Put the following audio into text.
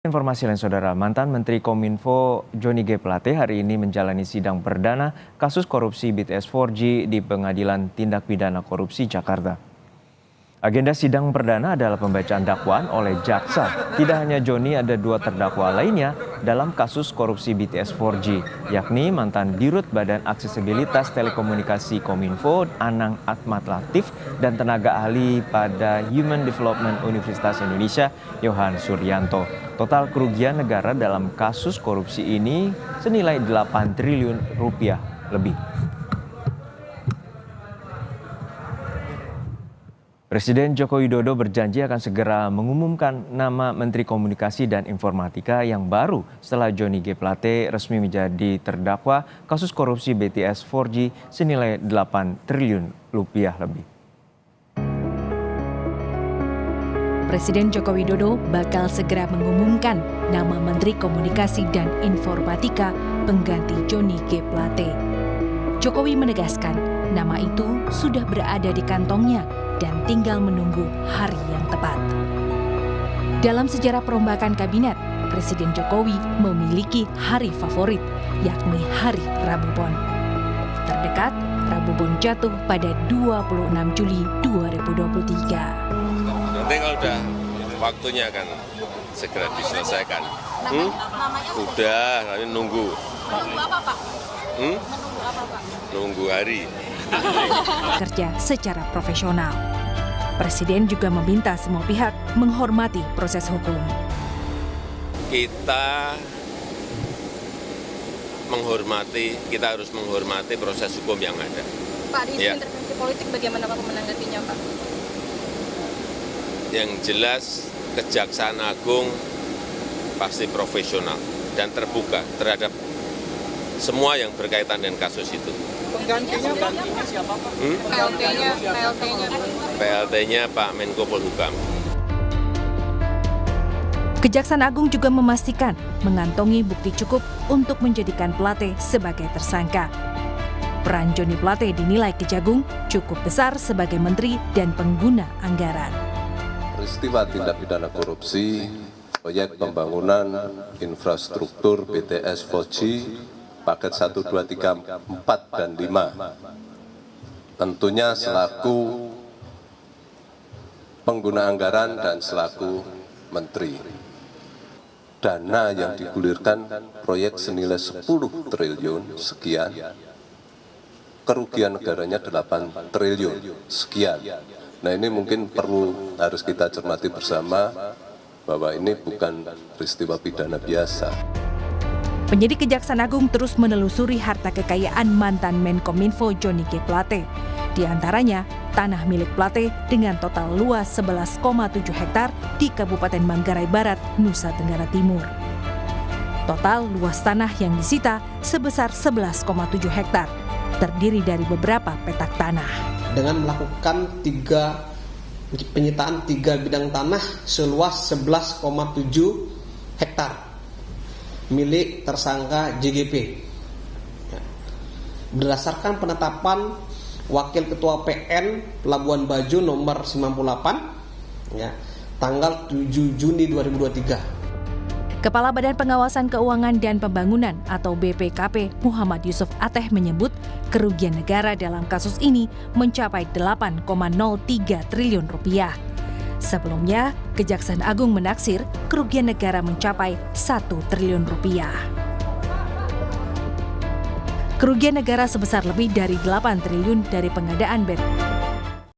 Informasi lain saudara, mantan Menteri Kominfo Johnny G. Plate hari ini menjalani sidang perdana kasus korupsi BTS 4G di Pengadilan Tindak Pidana Korupsi Jakarta. Agenda sidang perdana adalah pembacaan dakwaan oleh jaksa. Tidak hanya Johnny, ada dua terdakwa lainnya dalam kasus korupsi BTS 4G, yakni mantan Dirut Badan Aksesibilitas Telekomunikasi Kominfo Anang Ahmad Latif dan tenaga ahli pada Human Development Universitas Indonesia Yohan Suryanto. Total kerugian negara dalam kasus korupsi ini senilai 8 triliun rupiah lebih. Presiden Joko Widodo berjanji akan segera mengumumkan nama Menteri Komunikasi dan Informatika yang baru setelah Johnny G. Plate resmi menjadi terdakwa kasus korupsi BTS 4G senilai 8 triliun rupiah lebih. Presiden Joko Widodo bakal segera mengumumkan nama Menteri Komunikasi dan Informatika pengganti Johnny G. Plate. Jokowi menegaskan nama itu sudah berada di kantongnya dan tinggal menunggu hari yang tepat. Dalam sejarah perombakan kabinet, Presiden Jokowi memiliki hari favorit, yakni hari Rabu Pon. Terdekat, Rabu Pon jatuh pada 26 Juli 2023. Nanti kalau udah waktunya akan segera diselesaikan. Udah, nanti nunggu. Menunggu apa, Pak? Menunggu apa, Pak? Nunggu hari. Kerja secara profesional. Presiden juga meminta semua pihak menghormati proses hukum. Kita harus menghormati proses hukum yang ada. Pak, di intervensi politik bagaimana Pak menanggapinya, Pak? Yang jelas Kejaksaan Agung pasti profesional dan terbuka terhadap semua yang berkaitan dengan kasus itu. Penggantinya siapa, Pak? PLT-nya Pak Menko Polhukam. Kejaksaan Agung juga memastikan mengantongi bukti cukup untuk menjadikan Plate sebagai tersangka. Peran Johnny Plate dinilai Kejagung cukup besar sebagai menteri dan pengguna anggaran. Peristiwa tindak pidana korupsi, proyek pembangunan infrastruktur BTS 4G, paket 1, 2, 3, 4, dan 5. Tentunya selaku pengguna anggaran dan selaku menteri. Dana yang digulirkan proyek senilai 10 triliun sekian, kerugian negaranya 8 triliun sekian. Nah, ini mungkin harus kita cermati bersama bahwa ini bukan peristiwa pidana biasa. Penyidik Kejaksaan Agung terus menelusuri harta kekayaan mantan Menkominfo Johnny G. Plate. Di antaranya, tanah milik Plate dengan total luas 11,7 hektar di Kabupaten Manggarai Barat, Nusa Tenggara Timur. Total luas tanah yang disita sebesar 11,7 hektar, terdiri dari beberapa petak tanah. Dengan melakukan penyitaan 3 bidang tanah seluas 11,7 hektar milik tersangka JGP. Berdasarkan penetapan Wakil Ketua PN Labuan Bajo nomor 98 tanggal 7 Juni 2023. Kepala Badan Pengawasan Keuangan dan Pembangunan atau BPKP Muhammad Yusuf Ateh menyebut kerugian negara dalam kasus ini mencapai 8,03 triliun rupiah. Sebelumnya, Kejaksaan Agung menaksir kerugian negara mencapai 1 triliun rupiah. Kerugian negara sebesar lebih dari 8 triliun dari pengadaan BER.